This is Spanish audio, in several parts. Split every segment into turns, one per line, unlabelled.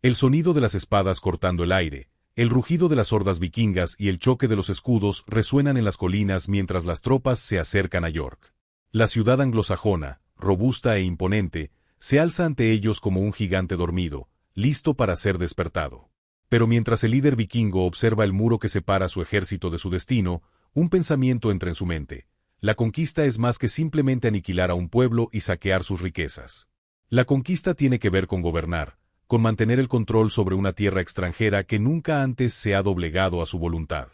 El sonido de las espadas cortando el aire, el rugido de las hordas vikingas y el choque de los escudos resuenan en las colinas mientras las tropas se acercan a York. La ciudad anglosajona, robusta e imponente, se alza ante ellos como un gigante dormido, listo para ser despertado. Pero mientras el líder vikingo observa el muro que separa su ejército de su destino, un pensamiento entra en su mente. La conquista es más que simplemente aniquilar a un pueblo y saquear sus riquezas. La conquista tiene que ver con gobernar, con mantener el control sobre una tierra extranjera que nunca antes se ha doblegado a su voluntad.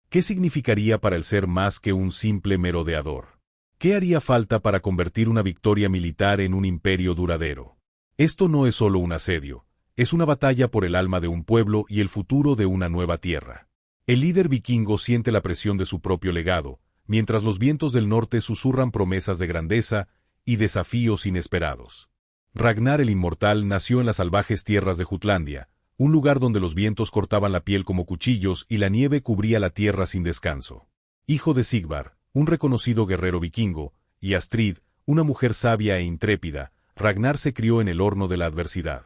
¿Qué significaría para el ser más que un simple merodeador? ¿Qué haría falta para convertir una victoria militar en un imperio duradero? Esto no es solo un asedio, es una batalla por el alma de un pueblo y el futuro de una nueva tierra. El líder vikingo siente la presión de su propio legado, mientras los vientos del norte susurran promesas de grandeza y desafíos inesperados. Ragnar el Inmortal nació en las salvajes tierras de Jutlandia, un lugar donde los vientos cortaban la piel como cuchillos y la nieve cubría la tierra sin descanso. Hijo de Sigvar, un reconocido guerrero vikingo, y Astrid, una mujer sabia e intrépida, Ragnar se crió en el horno de la adversidad.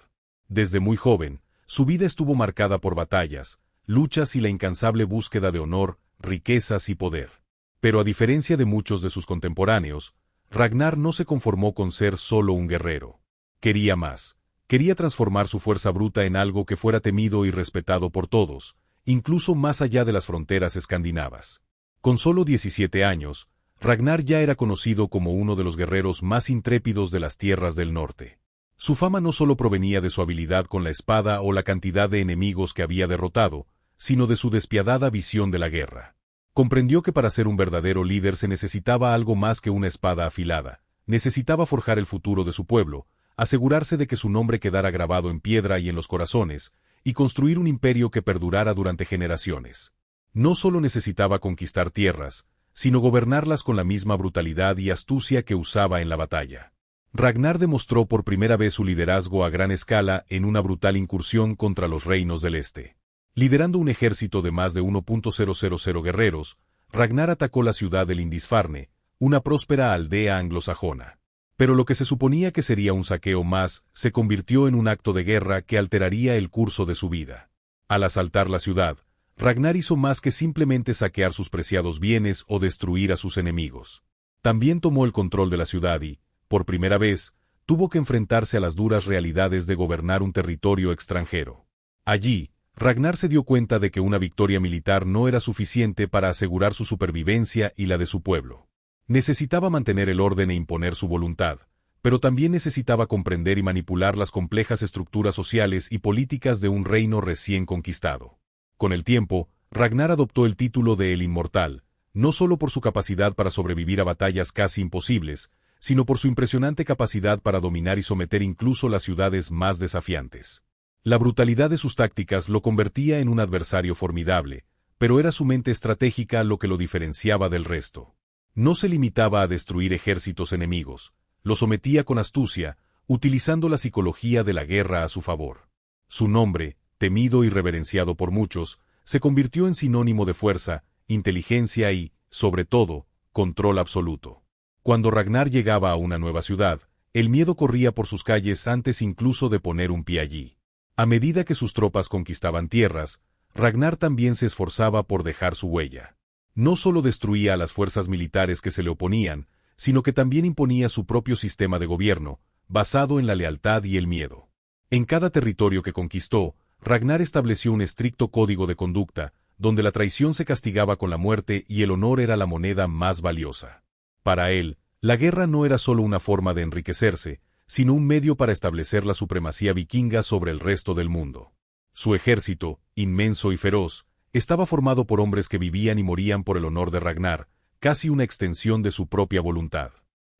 Desde muy joven, su vida estuvo marcada por batallas, luchas y la incansable búsqueda de honor, riquezas y poder. Pero a diferencia de muchos de sus contemporáneos, Ragnar no se conformó con ser solo un guerrero. Quería más. Quería transformar su fuerza bruta en algo que fuera temido y respetado por todos, incluso más allá de las fronteras escandinavas. Con solo 17 años, Ragnar ya era conocido como uno de los guerreros más intrépidos de las tierras del norte. Su fama no solo provenía de su habilidad con la espada o la cantidad de enemigos que había derrotado, sino de su despiadada visión de la guerra. Comprendió que para ser un verdadero líder se necesitaba algo más que una espada afilada, necesitaba forjar el futuro de su pueblo, asegurarse de que su nombre quedara grabado en piedra y en los corazones, y construir un imperio que perdurara durante generaciones. No solo necesitaba conquistar tierras, sino gobernarlas con la misma brutalidad y astucia que usaba en la batalla. Ragnar demostró por primera vez su liderazgo a gran escala en una brutal incursión contra los reinos del este. Liderando un ejército de más de 1.000 guerreros, Ragnar atacó la ciudad de Lindisfarne, una próspera aldea anglosajona. Pero lo que se suponía que sería un saqueo más, se convirtió en un acto de guerra que alteraría el curso de su vida. Al asaltar la ciudad, Ragnar hizo más que simplemente saquear sus preciados bienes o destruir a sus enemigos. También tomó el control de la ciudad y, por primera vez, tuvo que enfrentarse a las duras realidades de gobernar un territorio extranjero. Allí, Ragnar se dio cuenta de que una victoria militar no era suficiente para asegurar su supervivencia y la de su pueblo. Necesitaba mantener el orden e imponer su voluntad, pero también necesitaba comprender y manipular las complejas estructuras sociales y políticas de un reino recién conquistado. Con el tiempo, Ragnar adoptó el título de El Inmortal, no solo por su capacidad para sobrevivir a batallas casi imposibles, sino por su impresionante capacidad para dominar y someter incluso las ciudades más desafiantes. La brutalidad de sus tácticas lo convertía en un adversario formidable, pero era su mente estratégica lo que lo diferenciaba del resto. No se limitaba a destruir ejércitos enemigos, lo sometía con astucia, utilizando la psicología de la guerra a su favor. Su nombre, temido y reverenciado por muchos, se convirtió en sinónimo de fuerza, inteligencia y, sobre todo, control absoluto. Cuando Ragnar llegaba a una nueva ciudad, el miedo corría por sus calles antes incluso de poner un pie allí. A medida que sus tropas conquistaban tierras, Ragnar también se esforzaba por dejar su huella. No solo destruía a las fuerzas militares que se le oponían, sino que también imponía su propio sistema de gobierno, basado en la lealtad y el miedo. En cada territorio que conquistó, Ragnar estableció un estricto código de conducta, donde la traición se castigaba con la muerte y el honor era la moneda más valiosa. Para él, la guerra no era solo una forma de enriquecerse, sino un medio para establecer la supremacía vikinga sobre el resto del mundo. Su ejército, inmenso y feroz, estaba formado por hombres que vivían y morían por el honor de Ragnar, casi una extensión de su propia voluntad.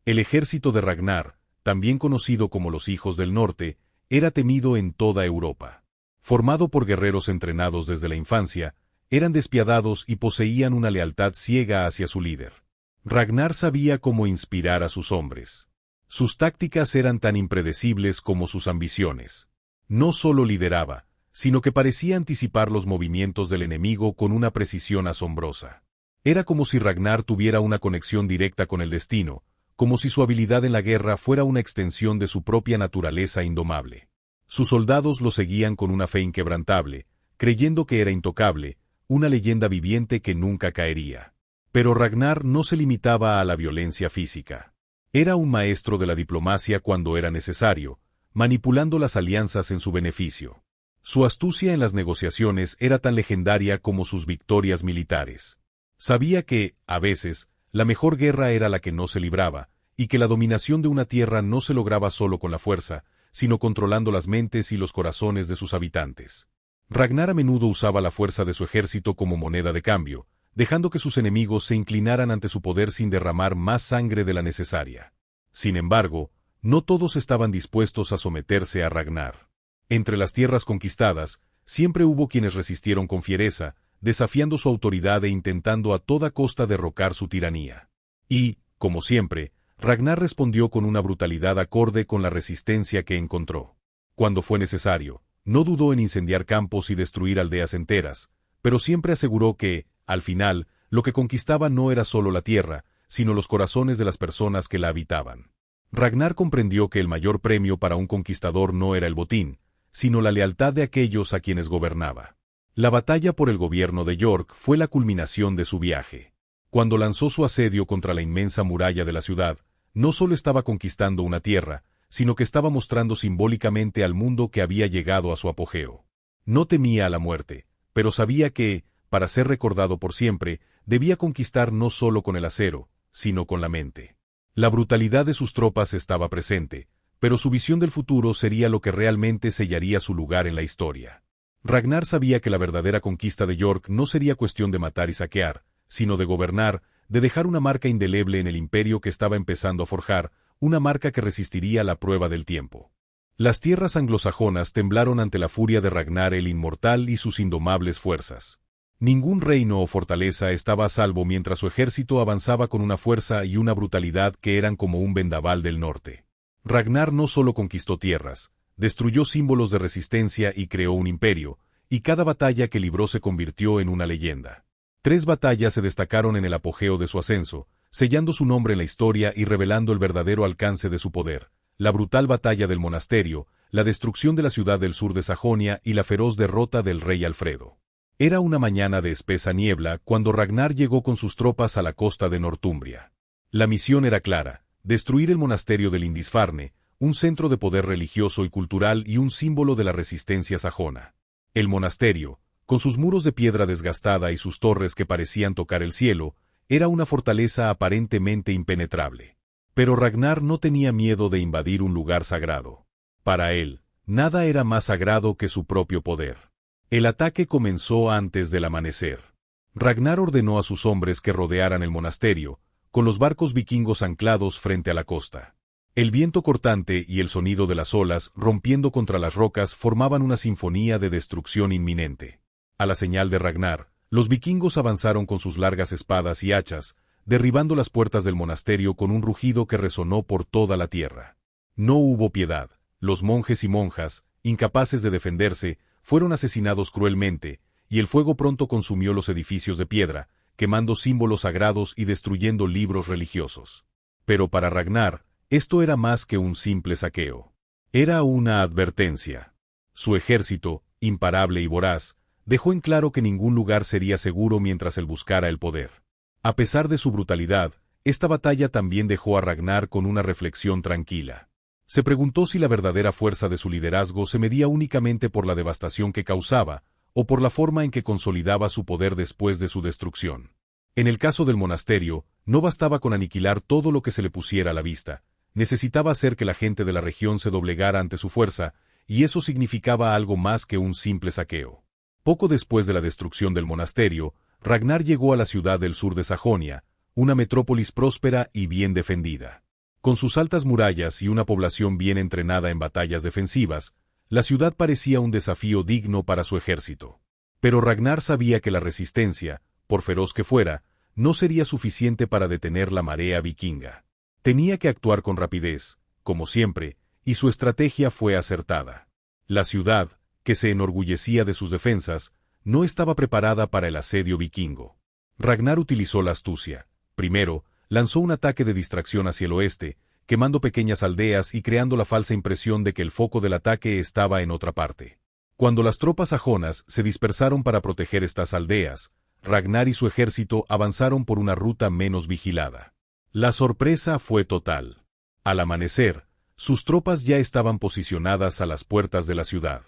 El ejército de Ragnar, también conocido como los Hijos del Norte, era temido en toda Europa. Formado por guerreros entrenados desde la infancia, eran despiadados y poseían una lealtad ciega hacia su líder. Ragnar sabía cómo inspirar a sus hombres. Sus tácticas eran tan impredecibles como sus ambiciones. No solo lideraba, sino que parecía anticipar los movimientos del enemigo con una precisión asombrosa. Era como si Ragnar tuviera una conexión directa con el destino, como si su habilidad en la guerra fuera una extensión de su propia naturaleza indomable. Sus soldados lo seguían con una fe inquebrantable, creyendo que era intocable, una leyenda viviente que nunca caería. Pero Ragnar no se limitaba a la violencia física. Era un maestro de la diplomacia cuando era necesario, manipulando las alianzas en su beneficio. Su astucia en las negociaciones era tan legendaria como sus victorias militares. Sabía que, a veces, la mejor guerra era la que no se libraba, y que la dominación de una tierra no se lograba solo con la fuerza, sino controlando las mentes y los corazones de sus habitantes. Ragnar a menudo usaba la fuerza de su ejército como moneda de cambio, dejando que sus enemigos se inclinaran ante su poder sin derramar más sangre de la necesaria. Sin embargo, no todos estaban dispuestos a someterse a Ragnar. Entre las tierras conquistadas, siempre hubo quienes resistieron con fiereza, desafiando su autoridad e intentando a toda costa derrocar su tiranía. Y, como siempre, Ragnar respondió con una brutalidad acorde con la resistencia que encontró. Cuando fue necesario, no dudó en incendiar campos y destruir aldeas enteras, pero siempre aseguró que, al final, lo que conquistaba no era solo la tierra, sino los corazones de las personas que la habitaban. Ragnar comprendió que el mayor premio para un conquistador no era el botín, sino la lealtad de aquellos a quienes gobernaba. La batalla por el gobierno de York fue la culminación de su viaje. Cuando lanzó su asedio contra la inmensa muralla de la ciudad, no solo estaba conquistando una tierra, sino que estaba mostrando simbólicamente al mundo que había llegado a su apogeo. No temía a la muerte, pero sabía que, para ser recordado por siempre, debía conquistar no solo con el acero, sino con la mente. La brutalidad de sus tropas estaba presente, pero su visión del futuro sería lo que realmente sellaría su lugar en la historia. Ragnar sabía que la verdadera conquista de York no sería cuestión de matar y saquear, sino de gobernar, de dejar una marca indeleble en el imperio que estaba empezando a forjar, una marca que resistiría la prueba del tiempo. Las tierras anglosajonas temblaron ante la furia de Ragnar el Inmortal y sus indomables fuerzas. Ningún reino o fortaleza estaba a salvo mientras su ejército avanzaba con una fuerza y una brutalidad que eran como un vendaval del norte. Ragnar no solo conquistó tierras, destruyó símbolos de resistencia y creó un imperio, y cada batalla que libró se convirtió en una leyenda. 3 batallas se destacaron en el apogeo de su ascenso, sellando su nombre en la historia y revelando el verdadero alcance de su poder: la brutal batalla del monasterio, la destrucción de la ciudad del sur de Sajonia y la feroz derrota del rey Alfredo. Era una mañana de espesa niebla cuando Ragnar llegó con sus tropas a la costa de Northumbria. La misión era clara: destruir el monasterio de Lindisfarne, un centro de poder religioso y cultural y un símbolo de la resistencia sajona. El monasterio, con sus muros de piedra desgastada y sus torres que parecían tocar el cielo, era una fortaleza aparentemente impenetrable. Pero Ragnar no tenía miedo de invadir un lugar sagrado. Para él, nada era más sagrado que su propio poder. El ataque comenzó antes del amanecer. Ragnar ordenó a sus hombres que rodearan el monasterio, con los barcos vikingos anclados frente a la costa. El viento cortante y el sonido de las olas rompiendo contra las rocas formaban una sinfonía de destrucción inminente. A la señal de Ragnar, los vikingos avanzaron con sus largas espadas y hachas, derribando las puertas del monasterio con un rugido que resonó por toda la tierra. No hubo piedad. Los monjes y monjas, incapaces de defenderse, fueron asesinados cruelmente, y el fuego pronto consumió los edificios de piedra, quemando símbolos sagrados y destruyendo libros religiosos. Pero para Ragnar, esto era más que un simple saqueo. Era una advertencia. Su ejército, imparable y voraz, dejó en claro que ningún lugar sería seguro mientras él buscara el poder. A pesar de su brutalidad, esta batalla también dejó a Ragnar con una reflexión tranquila. Se preguntó si la verdadera fuerza de su liderazgo se medía únicamente por la devastación que causaba, o por la forma en que consolidaba su poder después de su destrucción. En el caso del monasterio, no bastaba con aniquilar todo lo que se le pusiera a la vista, necesitaba hacer que la gente de la región se doblegara ante su fuerza, y eso significaba algo más que un simple saqueo. Poco después de la destrucción del monasterio, Ragnar llegó a la ciudad del sur de Sajonia, una metrópolis próspera y bien defendida. Con sus altas murallas y una población bien entrenada en batallas defensivas, la ciudad parecía un desafío digno para su ejército. Pero Ragnar sabía que la resistencia, por feroz que fuera, no sería suficiente para detener la marea vikinga. Tenía que actuar con rapidez, como siempre, y su estrategia fue acertada. La ciudad, que se enorgullecía de sus defensas, no estaba preparada para el asedio vikingo. Ragnar utilizó la astucia. Primero, lanzó un ataque de distracción hacia el oeste, quemando pequeñas aldeas y creando la falsa impresión de que el foco del ataque estaba en otra parte. Cuando las tropas sajonas se dispersaron para proteger estas aldeas, Ragnar y su ejército avanzaron por una ruta menos vigilada. La sorpresa fue total. Al amanecer, sus tropas ya estaban posicionadas a las puertas de la ciudad.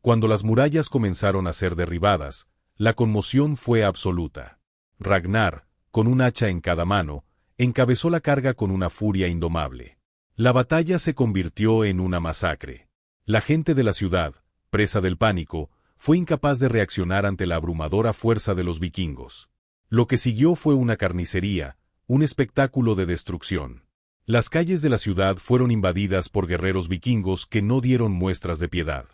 Cuando las murallas comenzaron a ser derribadas, la conmoción fue absoluta. Ragnar, con un hacha en cada mano, encabezó la carga con una furia indomable. La batalla se convirtió en una masacre. La gente de la ciudad, presa del pánico, fue incapaz de reaccionar ante la abrumadora fuerza de los vikingos. Lo que siguió fue una carnicería, un espectáculo de destrucción. Las calles de la ciudad fueron invadidas por guerreros vikingos que no dieron muestras de piedad.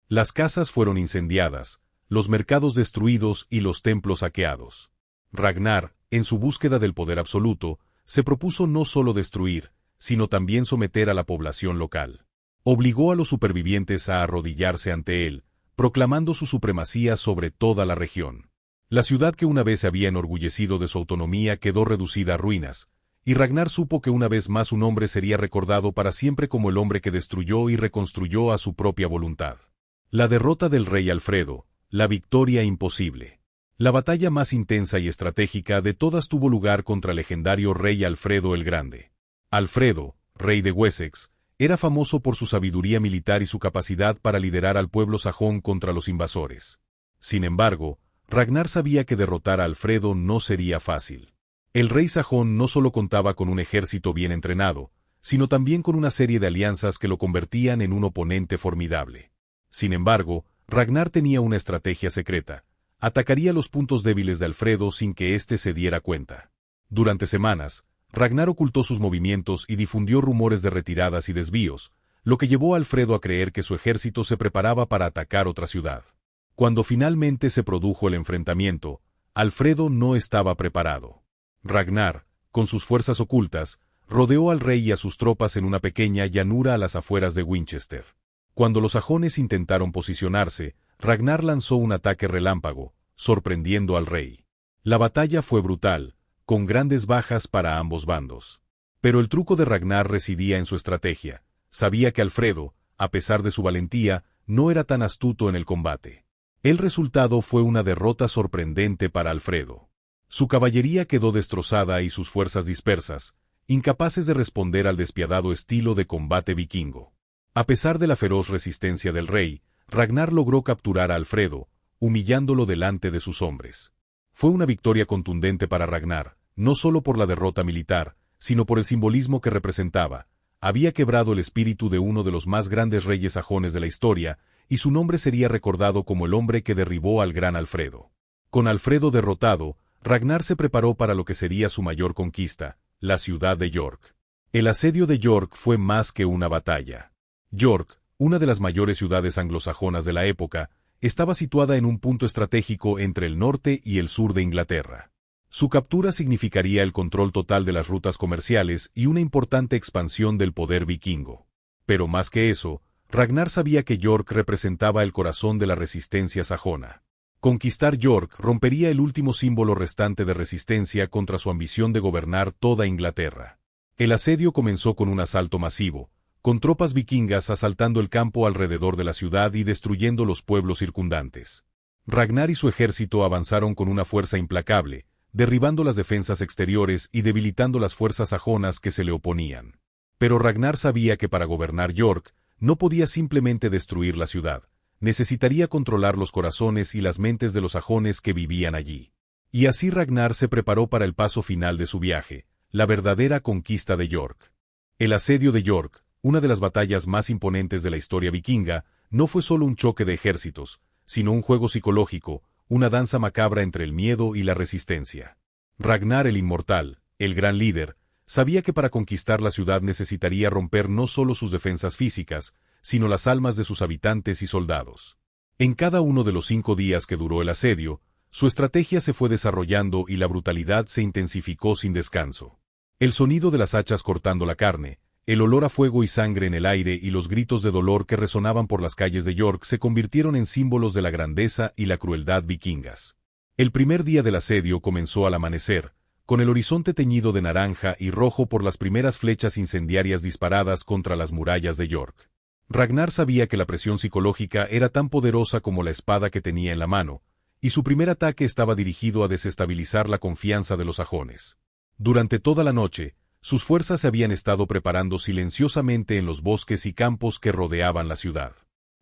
Las casas fueron incendiadas, los mercados destruidos y los templos saqueados. Ragnar, en su búsqueda del poder absoluto, se propuso no solo destruir, sino también someter a la población local. Obligó a los supervivientes a arrodillarse ante él, proclamando su supremacía sobre toda la región. La ciudad que una vez se había enorgullecido de su autonomía quedó reducida a ruinas, y Ragnar supo que una vez más su nombre sería recordado para siempre como el hombre que destruyó y reconstruyó a su propia voluntad. La derrota del rey Alfredo, la victoria imposible. La batalla más intensa y estratégica de todas tuvo lugar contra el legendario rey Alfredo el Grande. Alfredo, rey de Wessex, era famoso por su sabiduría militar y su capacidad para liderar al pueblo sajón contra los invasores. Sin embargo, Ragnar sabía que derrotar a Alfredo no sería fácil. El rey sajón no solo contaba con un ejército bien entrenado, sino también con una serie de alianzas que lo convertían en un oponente formidable. Sin embargo, Ragnar tenía una estrategia secreta. Atacaría los puntos débiles de Alfredo sin que éste se diera cuenta. Durante semanas, Ragnar ocultó sus movimientos y difundió rumores de retiradas y desvíos, lo que llevó a Alfredo a creer que su ejército se preparaba para atacar otra ciudad. Cuando finalmente se produjo el enfrentamiento, Alfredo no estaba preparado. Ragnar, con sus fuerzas ocultas, rodeó al rey y a sus tropas en una pequeña llanura a las afueras de Winchester. Cuando los sajones intentaron posicionarse, Ragnar lanzó un ataque relámpago, sorprendiendo al rey. La batalla fue brutal, con grandes bajas para ambos bandos. Pero el truco de Ragnar residía en su estrategia. Sabía que Alfredo, a pesar de su valentía, no era tan astuto en el combate. El resultado fue una derrota sorprendente para Alfredo. Su caballería quedó destrozada y sus fuerzas dispersas, incapaces de responder al despiadado estilo de combate vikingo. A pesar de la feroz resistencia del rey, Ragnar logró capturar a Alfredo, humillándolo delante de sus hombres. Fue una victoria contundente para Ragnar, no solo por la derrota militar, sino por el simbolismo que representaba. Había quebrado el espíritu de uno de los más grandes reyes sajones de la historia, y su nombre sería recordado como el hombre que derribó al gran Alfredo. Con Alfredo derrotado, Ragnar se preparó para lo que sería su mayor conquista, la ciudad de York. El asedio de York fue más que una batalla. York, una de las mayores ciudades anglosajonas de la época, estaba situada en un punto estratégico entre el norte y el sur de Inglaterra. Su captura significaría el control total de las rutas comerciales y una importante expansión del poder vikingo. Pero más que eso, Ragnar sabía que York representaba el corazón de la resistencia sajona. Conquistar York rompería el último símbolo restante de resistencia contra su ambición de gobernar toda Inglaterra. El asedio comenzó con un asalto masivo, con tropas vikingas asaltando el campo alrededor de la ciudad y destruyendo los pueblos circundantes. Ragnar y su ejército avanzaron con una fuerza implacable, derribando las defensas exteriores y debilitando las fuerzas sajonas que se le oponían. Pero Ragnar sabía que para gobernar York, no podía simplemente destruir la ciudad, necesitaría controlar los corazones y las mentes de los sajones que vivían allí. Y así Ragnar se preparó para el paso final de su viaje, la verdadera conquista de York. El asedio de York, una de las batallas más imponentes de la historia vikinga, no fue solo un choque de ejércitos, sino un juego psicológico, una danza macabra entre el miedo y la resistencia. Ragnar el Inmortal, el gran líder, sabía que para conquistar la ciudad necesitaría romper no solo sus defensas físicas, sino las almas de sus habitantes y soldados. En cada uno de los 5 días que duró el asedio, su estrategia se fue desarrollando y la brutalidad se intensificó sin descanso. El sonido de las hachas cortando la carne, el olor a fuego y sangre en el aire y los gritos de dolor que resonaban por las calles de York se convirtieron en símbolos de la grandeza y la crueldad vikingas. El primer día del asedio comenzó al amanecer, con el horizonte teñido de naranja y rojo por las primeras flechas incendiarias disparadas contra las murallas de York. Ragnar sabía que la presión psicológica era tan poderosa como la espada que tenía en la mano, y su primer ataque estaba dirigido a desestabilizar la confianza de los sajones. Durante toda la noche, sus fuerzas se habían estado preparando silenciosamente en los bosques y campos que rodeaban la ciudad.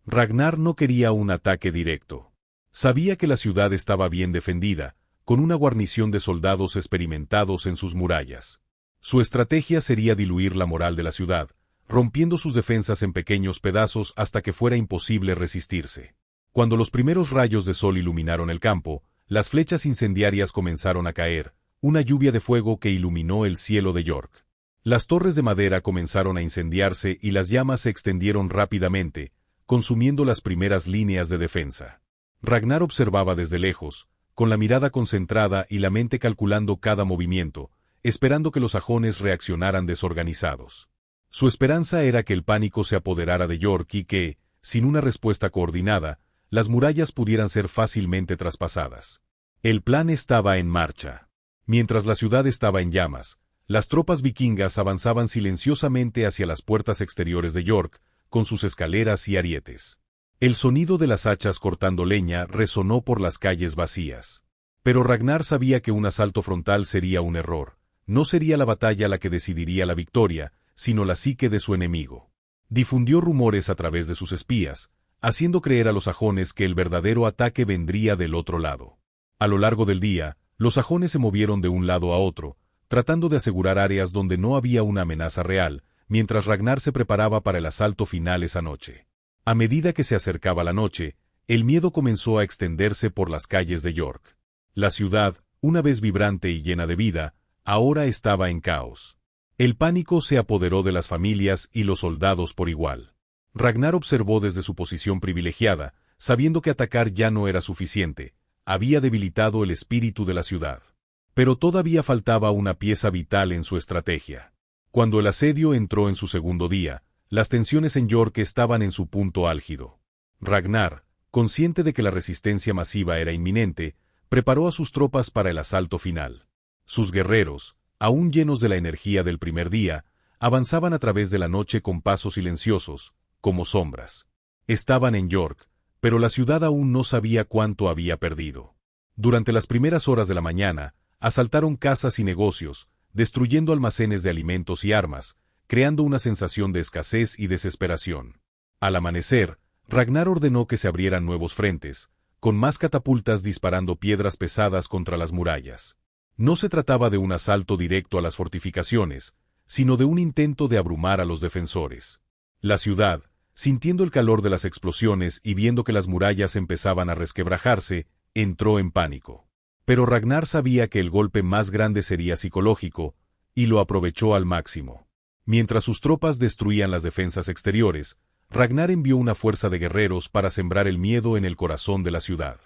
Ragnar no quería un ataque directo. Sabía que la ciudad estaba bien defendida, con una guarnición de soldados experimentados en sus murallas. Su estrategia sería diluir la moral de la ciudad, rompiendo sus defensas en pequeños pedazos hasta que fuera imposible resistirse. Cuando los primeros rayos de sol iluminaron el campo, las flechas incendiarias comenzaron a caer, una lluvia de fuego que iluminó el cielo de York. Las torres de madera comenzaron a incendiarse y las llamas se extendieron rápidamente, consumiendo las primeras líneas de defensa. Ragnar observaba desde lejos, con la mirada concentrada y la mente calculando cada movimiento, esperando que los sajones reaccionaran desorganizados. Su esperanza era que el pánico se apoderara de York y que, sin una respuesta coordinada, las murallas pudieran ser fácilmente traspasadas. El plan estaba en marcha. Mientras la ciudad estaba en llamas, las tropas vikingas avanzaban silenciosamente hacia las puertas exteriores de York, con sus escaleras y arietes. El sonido de las hachas cortando leña resonó por las calles vacías. Pero Ragnar sabía que un asalto frontal sería un error. No sería la batalla la que decidiría la victoria, sino la psique de su enemigo. Difundió rumores a través de sus espías, haciendo creer a los sajones que el verdadero ataque vendría del otro lado. A lo largo del día, los sajones se movieron de un lado a otro, tratando de asegurar áreas donde no había una amenaza real, mientras Ragnar se preparaba para el asalto final esa noche. A medida que se acercaba la noche, el miedo comenzó a extenderse por las calles de York. La ciudad, una vez vibrante y llena de vida, ahora estaba en caos. El pánico se apoderó de las familias y los soldados por igual. Ragnar observó desde su posición privilegiada, sabiendo que atacar ya no era suficiente, había debilitado el espíritu de la ciudad. Pero todavía faltaba una pieza vital en su estrategia. Cuando el asedio entró en su segundo día, las tensiones en York estaban en su punto álgido. Ragnar, consciente de que la resistencia masiva era inminente, preparó a sus tropas para el asalto final. Sus guerreros, aún llenos de la energía del primer día, avanzaban a través de la noche con pasos silenciosos, como sombras. Estaban en York, pero la ciudad aún no sabía cuánto había perdido. Durante las primeras horas de la mañana, asaltaron casas y negocios, destruyendo almacenes de alimentos y armas, creando una sensación de escasez y desesperación. Al amanecer, Ragnar ordenó que se abrieran nuevos frentes, con más catapultas disparando piedras pesadas contra las murallas. No se trataba de un asalto directo a las fortificaciones, sino de un intento de abrumar a los defensores. La ciudad, sintiendo el calor de las explosiones y viendo que las murallas empezaban a resquebrajarse, entró en pánico. Pero Ragnar sabía que el golpe más grande sería psicológico, y lo aprovechó al máximo. Mientras sus tropas destruían las defensas exteriores, Ragnar envió una fuerza de guerreros para sembrar el miedo en el corazón de la ciudad.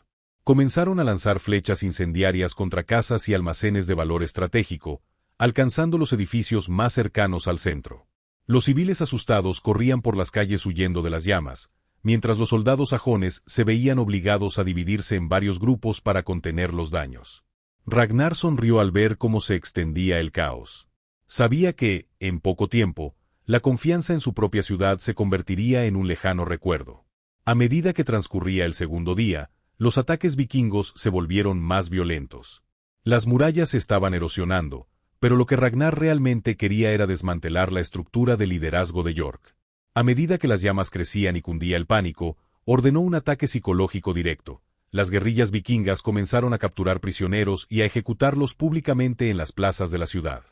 Comenzaron a lanzar flechas incendiarias contra casas y almacenes de valor estratégico, alcanzando los edificios más cercanos al centro. Los civiles asustados corrían por las calles huyendo de las llamas, mientras los soldados sajones se veían obligados a dividirse en varios grupos para contener los daños. Ragnar sonrió al ver cómo se extendía el caos. Sabía que, en poco tiempo, la confianza en su propia ciudad se convertiría en un lejano recuerdo. A medida que transcurría el segundo día, los ataques vikingos se volvieron más violentos. Las murallas se estaban erosionando, pero lo que Ragnar realmente quería era desmantelar la estructura de liderazgo de York. A medida que las llamas crecían y cundía el pánico, ordenó un ataque psicológico directo. Las guerrillas vikingas comenzaron a capturar prisioneros y a ejecutarlos públicamente en las plazas de la ciudad.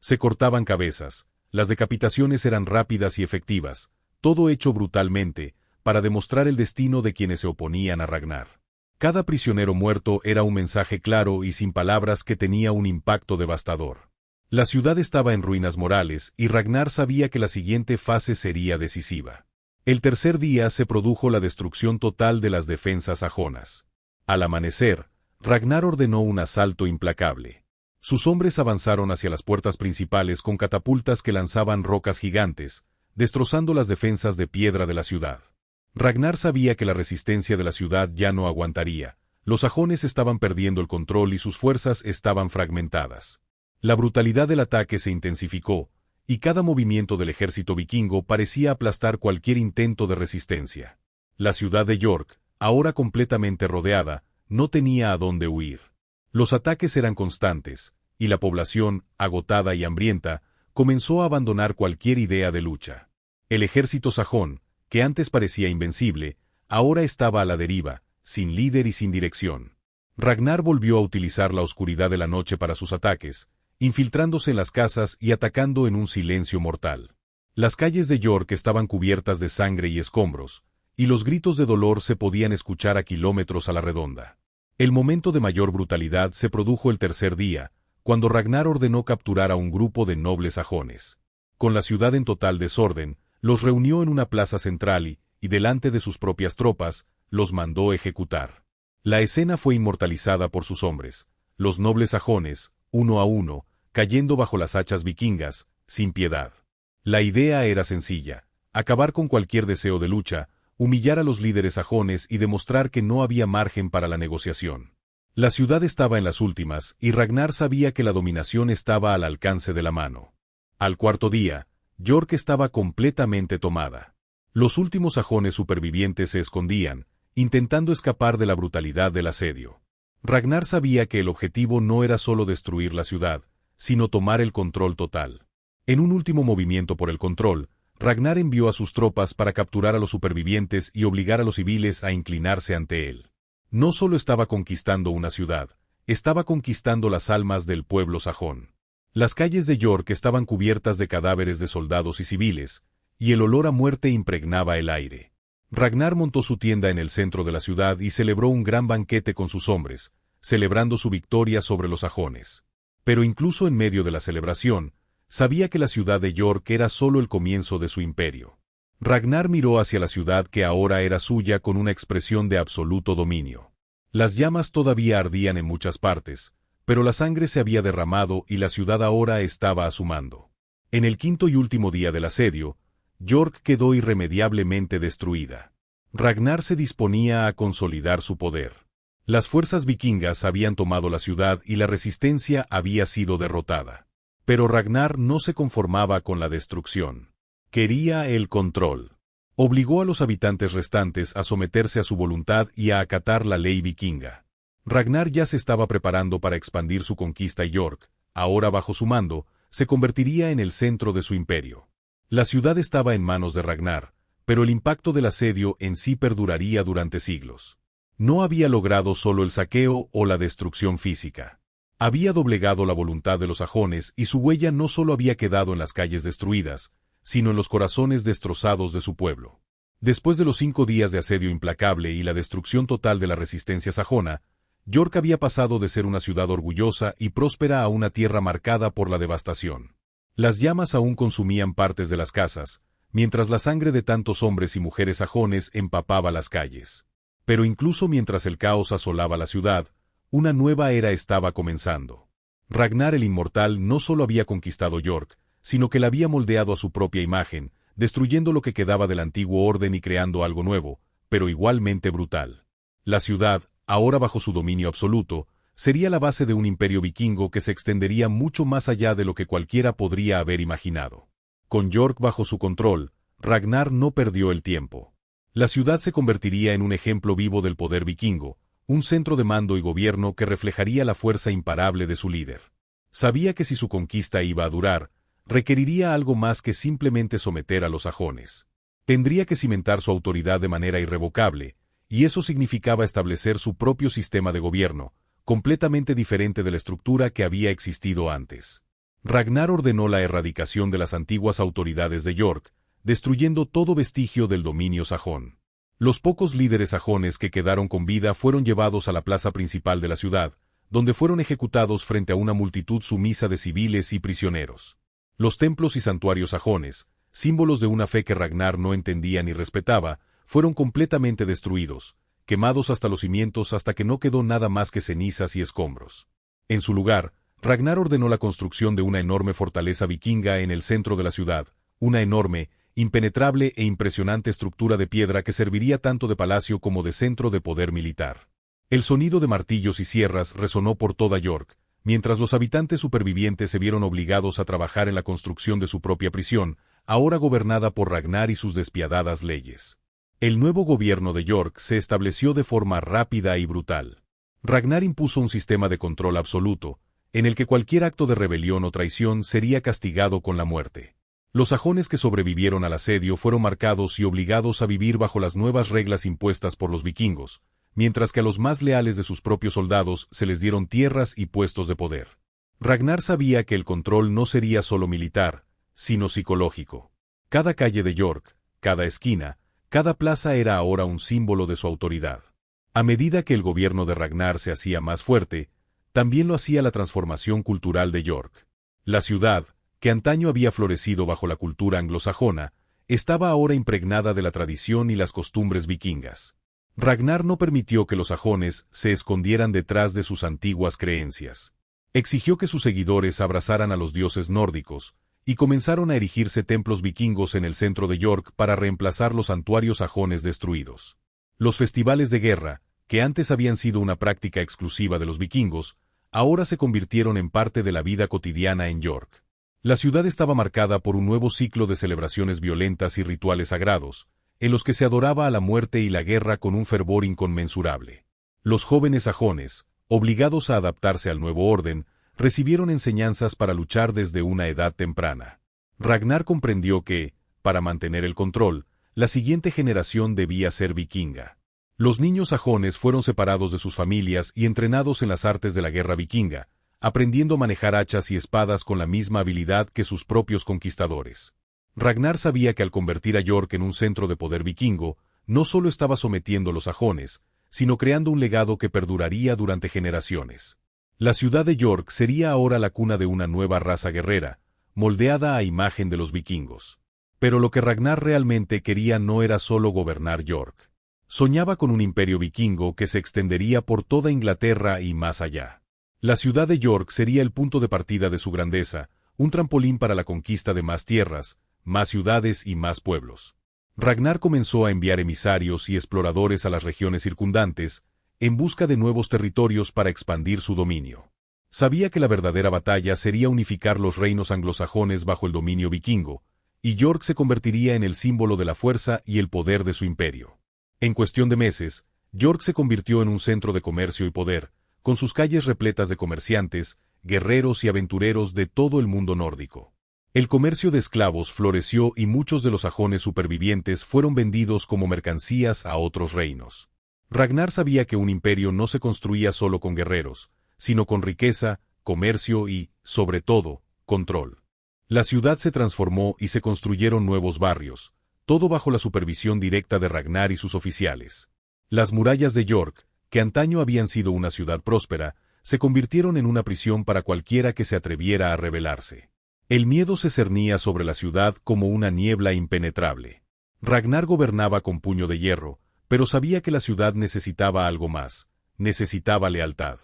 Se cortaban cabezas, las decapitaciones eran rápidas y efectivas, todo hecho brutalmente, para demostrar el destino de quienes se oponían a Ragnar. Cada prisionero muerto era un mensaje claro y sin palabras que tenía un impacto devastador. La ciudad estaba en ruinas morales y Ragnar sabía que la siguiente fase sería decisiva. El tercer día se produjo la destrucción total de las defensas sajonas. Al amanecer, Ragnar ordenó un asalto implacable. Sus hombres avanzaron hacia las puertas principales con catapultas que lanzaban rocas gigantes, destrozando las defensas de piedra de la ciudad. Ragnar sabía que la resistencia de la ciudad ya no aguantaría. Los sajones estaban perdiendo el control y sus fuerzas estaban fragmentadas. La brutalidad del ataque se intensificó, y cada movimiento del ejército vikingo parecía aplastar cualquier intento de resistencia. La ciudad de York, ahora completamente rodeada, no tenía a dónde huir. Los ataques eran constantes, y la población, agotada y hambrienta, comenzó a abandonar cualquier idea de lucha. El ejército sajón, que antes parecía invencible, ahora estaba a la deriva, sin líder y sin dirección. Ragnar volvió a utilizar la oscuridad de la noche para sus ataques, infiltrándose en las casas y atacando en un silencio mortal. Las calles de York estaban cubiertas de sangre y escombros, y los gritos de dolor se podían escuchar a kilómetros a la redonda. El momento de mayor brutalidad se produjo el tercer día, cuando Ragnar ordenó capturar a un grupo de nobles sajones. Con la ciudad en total desorden, los reunió en una plaza central y delante de sus propias tropas, los mandó ejecutar. La escena fue inmortalizada por sus hombres, los nobles sajones, uno a uno, cayendo bajo las hachas vikingas, sin piedad. La idea era sencilla: acabar con cualquier deseo de lucha, humillar a los líderes sajones y demostrar que no había margen para la negociación. La ciudad estaba en las últimas, y Ragnar sabía que la dominación estaba al alcance de la mano. Al cuarto día, York estaba completamente tomada. Los últimos sajones supervivientes se escondían, intentando escapar de la brutalidad del asedio. Ragnar sabía que el objetivo no era solo destruir la ciudad, sino tomar el control total. En un último movimiento por el control, Ragnar envió a sus tropas para capturar a los supervivientes y obligar a los civiles a inclinarse ante él. No solo estaba conquistando una ciudad, estaba conquistando las almas del pueblo sajón. Las calles de York estaban cubiertas de cadáveres de soldados y civiles, y el olor a muerte impregnaba el aire. Ragnar montó su tienda en el centro de la ciudad y celebró un gran banquete con sus hombres, celebrando su victoria sobre los sajones. Pero incluso en medio de la celebración, sabía que la ciudad de York era solo el comienzo de su imperio. Ragnar miró hacia la ciudad que ahora era suya con una expresión de absoluto dominio. Las llamas todavía ardían en muchas partes, pero la sangre se había derramado y la ciudad ahora estaba a su mando. En el quinto y último día del asedio, York quedó irremediablemente destruida. Ragnar se disponía a consolidar su poder. Las fuerzas vikingas habían tomado la ciudad y la resistencia había sido derrotada. Pero Ragnar no se conformaba con la destrucción. Quería el control. Obligó a los habitantes restantes a someterse a su voluntad y a acatar la ley vikinga. Ragnar ya se estaba preparando para expandir su conquista y York, ahora bajo su mando, se convertiría en el centro de su imperio. La ciudad estaba en manos de Ragnar, pero el impacto del asedio en sí perduraría durante siglos. No había logrado solo el saqueo o la destrucción física. Había doblegado la voluntad de los sajones y su huella no solo había quedado en las calles destruidas, sino en los corazones destrozados de su pueblo. Después de los 5 días de asedio implacable y la destrucción total de la resistencia sajona, York había pasado de ser una ciudad orgullosa y próspera a una tierra marcada por la devastación. Las llamas aún consumían partes de las casas, mientras la sangre de tantos hombres y mujeres sajones empapaba las calles. Pero incluso mientras el caos asolaba la ciudad, una nueva era estaba comenzando. Ragnar el Inmortal no solo había conquistado York, sino que la había moldeado a su propia imagen, destruyendo lo que quedaba del antiguo orden y creando algo nuevo, pero igualmente brutal. La ciudad, ahora bajo su dominio absoluto, sería la base de un imperio vikingo que se extendería mucho más allá de lo que cualquiera podría haber imaginado. Con York bajo su control, Ragnar no perdió el tiempo. La ciudad se convertiría en un ejemplo vivo del poder vikingo, un centro de mando y gobierno que reflejaría la fuerza imparable de su líder. Sabía que si su conquista iba a durar, requeriría algo más que simplemente someter a los sajones. Tendría que cimentar su autoridad de manera irrevocable, y eso significaba establecer su propio sistema de gobierno, completamente diferente de la estructura que había existido antes. Ragnar ordenó la erradicación de las antiguas autoridades de York, destruyendo todo vestigio del dominio sajón. Los pocos líderes sajones que quedaron con vida fueron llevados a la plaza principal de la ciudad, donde fueron ejecutados frente a una multitud sumisa de civiles y prisioneros. Los templos y santuarios sajones, símbolos de una fe que Ragnar no entendía ni respetaba, fueron completamente destruidos, quemados hasta los cimientos hasta que no quedó nada más que cenizas y escombros. En su lugar, Ragnar ordenó la construcción de una enorme fortaleza vikinga en el centro de la ciudad, una enorme, impenetrable e impresionante estructura de piedra que serviría tanto de palacio como de centro de poder militar. El sonido de martillos y sierras resonó por toda York, mientras los habitantes supervivientes se vieron obligados a trabajar en la construcción de su propia prisión, ahora gobernada por Ragnar y sus despiadadas leyes. El nuevo gobierno de York se estableció de forma rápida y brutal. Ragnar impuso un sistema de control absoluto, en el que cualquier acto de rebelión o traición sería castigado con la muerte. Los sajones que sobrevivieron al asedio fueron marcados y obligados a vivir bajo las nuevas reglas impuestas por los vikingos, mientras que a los más leales de sus propios soldados se les dieron tierras y puestos de poder. Ragnar sabía que el control no sería solo militar, sino psicológico. Cada calle de York, cada esquina, cada plaza era ahora un símbolo de su autoridad. A medida que el gobierno de Ragnar se hacía más fuerte, también lo hacía la transformación cultural de York. La ciudad, que antaño había florecido bajo la cultura anglosajona, estaba ahora impregnada de la tradición y las costumbres vikingas. Ragnar no permitió que los sajones se escondieran detrás de sus antiguas creencias. Exigió que sus seguidores abrazaran a los dioses nórdicos, y comenzaron a erigirse templos vikingos en el centro de York para reemplazar los santuarios sajones destruidos. Los festivales de guerra, que antes habían sido una práctica exclusiva de los vikingos, ahora se convirtieron en parte de la vida cotidiana en York. La ciudad estaba marcada por un nuevo ciclo de celebraciones violentas y rituales sagrados, en los que se adoraba a la muerte y la guerra con un fervor inconmensurable. Los jóvenes sajones, obligados a adaptarse al nuevo orden, recibieron enseñanzas para luchar desde una edad temprana. Ragnar comprendió que, para mantener el control, la siguiente generación debía ser vikinga. Los niños sajones fueron separados de sus familias y entrenados en las artes de la guerra vikinga, aprendiendo a manejar hachas y espadas con la misma habilidad que sus propios conquistadores. Ragnar sabía que al convertir a York en un centro de poder vikingo, no solo estaba sometiendo a los sajones, sino creando un legado que perduraría durante generaciones. La ciudad de York sería ahora la cuna de una nueva raza guerrera, moldeada a imagen de los vikingos. Pero lo que Ragnar realmente quería no era solo gobernar York. Soñaba con un imperio vikingo que se extendería por toda Inglaterra y más allá. La ciudad de York sería el punto de partida de su grandeza, un trampolín para la conquista de más tierras, más ciudades y más pueblos. Ragnar comenzó a enviar emisarios y exploradores a las regiones circundantes, en busca de nuevos territorios para expandir su dominio. Sabía que la verdadera batalla sería unificar los reinos anglosajones bajo el dominio vikingo, y York se convertiría en el símbolo de la fuerza y el poder de su imperio. En cuestión de meses, York se convirtió en un centro de comercio y poder, con sus calles repletas de comerciantes, guerreros y aventureros de todo el mundo nórdico. El comercio de esclavos floreció y muchos de los sajones supervivientes fueron vendidos como mercancías a otros reinos. Ragnar sabía que un imperio no se construía solo con guerreros, sino con riqueza, comercio y, sobre todo, control. La ciudad se transformó y se construyeron nuevos barrios, todo bajo la supervisión directa de Ragnar y sus oficiales. Las murallas de York, que antaño habían sido una ciudad próspera, se convirtieron en una prisión para cualquiera que se atreviera a rebelarse. El miedo se cernía sobre la ciudad como una niebla impenetrable. Ragnar gobernaba con puño de hierro, pero sabía que la ciudad necesitaba algo más, necesitaba lealtad.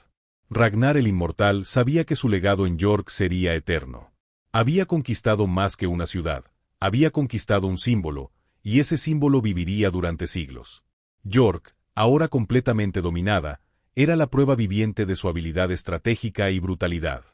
Ragnar el Inmortal sabía que su legado en York sería eterno. Había conquistado más que una ciudad, había conquistado un símbolo, y ese símbolo viviría durante siglos. York, ahora completamente dominada, era la prueba viviente de su habilidad estratégica y brutalidad.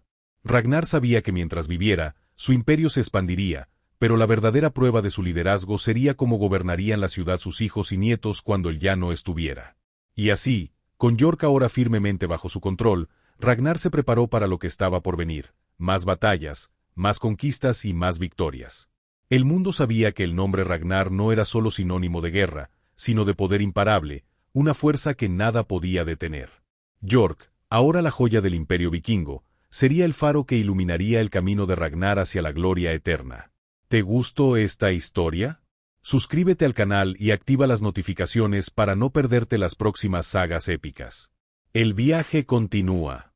Ragnar sabía que mientras viviera, su imperio se expandiría, pero la verdadera prueba de su liderazgo sería cómo gobernarían la ciudad sus hijos y nietos cuando él ya no estuviera. Y así, con York ahora firmemente bajo su control, Ragnar se preparó para lo que estaba por venir: más batallas, más conquistas y más victorias. El mundo sabía que el nombre Ragnar no era solo sinónimo de guerra, sino de poder imparable, una fuerza que nada podía detener. York, ahora la joya del imperio vikingo, sería el faro que iluminaría el camino de Ragnar hacia la gloria eterna. ¿Te gustó esta historia? Suscríbete al canal y activa las notificaciones para no perderte las próximas sagas épicas. El viaje continúa.